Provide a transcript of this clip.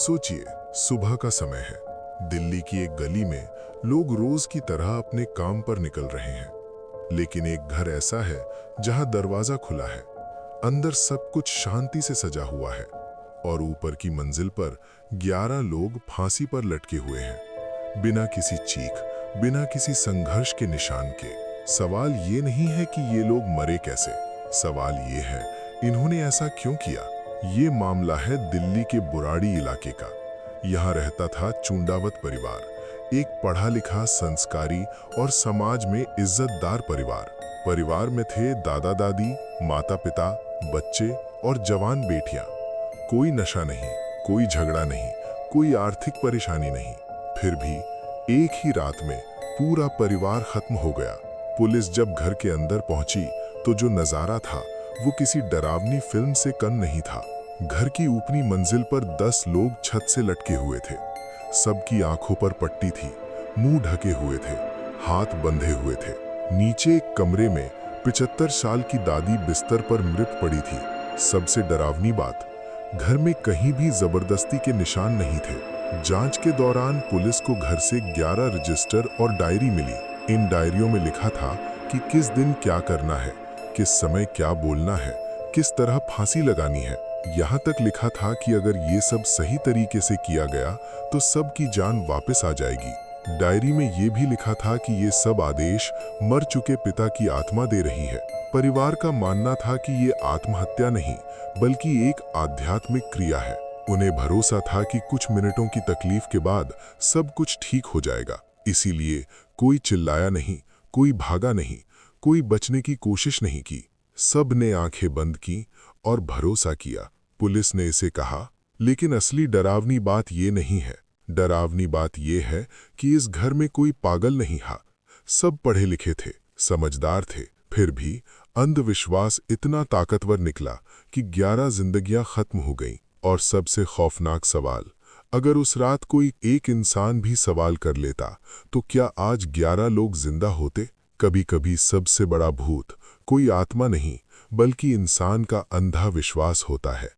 सोचिए, सुबह का समय है। दिल्ली की एक गली में लोग रोज की तरह अपने काम पर निकल रहे हैं, लेकिन एक घर ऐसा है जहां दरवाजा खुला है। अंदर सब कुछ शांति से सजा हुआ है और ऊपर की मंजिल पर 11 लोग फांसी पर लटके हुए हैं, बिना किसी चीख, बिना किसी संघर्ष के निशान के। सवाल ये नहीं है कि ये लोग मरे कैसे, सवाल ये है इन्होंने ऐसा क्यों किया। ये मामला है दिल्ली के बुराड़ी इलाके का। यहाँ रहता था चुंडावत परिवार, एक पढ़ा लिखा, संस्कारी और समाज में इज्जतदार परिवार। परिवार में थे दादा दादी, माता पिता, बच्चे और जवान बेटियां। कोई नशा नहीं, कोई झगड़ा नहीं, कोई आर्थिक परेशानी नहीं। फिर भी एक ही रात में पूरा परिवार खत्म हो गया। पुलिस जब घर के अंदर पहुंची तो जो नजारा था वो किसी डरावनी फिल्म से कम नहीं था। घर की ऊपरी मंजिल पर 10 लोग छत से लटके हुए थे। सबकी आंखों पर पट्टी थी, मुंह ढके हुए थे, हाथ बंधे हुए थे। नीचे एक कमरे में 75 साल की दादी बिस्तर पर मृत पड़ी थी। सबसे डरावनी बात, घर में कहीं भी जबरदस्ती के निशान नहीं थे। जांच के दौरान पुलिस को घर से 11 रजिस्टर और डायरी मिली। इन डायरियों में लिखा था कि किस दिन क्या करना है, किस समय क्या बोलना है, किस तरह फांसी लगानी है। यहाँ तक लिखा था कि अगर ये सब सही तरीके से किया गया तो सबकी जान वापस आ जाएगी। डायरी में ये भी लिखा था कि ये सब आदेश मर चुके पिता की आत्मा दे रही है। परिवार का मानना था कि ये आत्महत्या नहीं बल्कि एक आध्यात्मिक क्रिया है। उन्हें भरोसा था कि कुछ मिनटों की तकलीफ के बाद सब कुछ ठीक हो जाएगा। इसीलिए कोई चिल्लाया नहीं, कोई भागा नहीं, कोई बचने की कोशिश नहीं की। सब ने आंखें बंद की और भरोसा किया। पुलिस ने इसे कहा, लेकिन असली डरावनी बात ये नहीं है। डरावनी बात ये है कि इस घर में कोई पागल नहीं था। सब पढ़े लिखे थे, समझदार थे। फिर भी अंधविश्वास इतना ताकतवर निकला कि 11 जिंदगियां खत्म हो गईं। और सबसे खौफनाक सवाल, अगर उस रात कोई एक इंसान भी सवाल कर लेता तो क्या आज 11 लोग जिंदा होते। कभी कभी सबसे बड़ा भूत कोई आत्मा नहीं बल्कि इंसान का अंधा विश्वास होता है।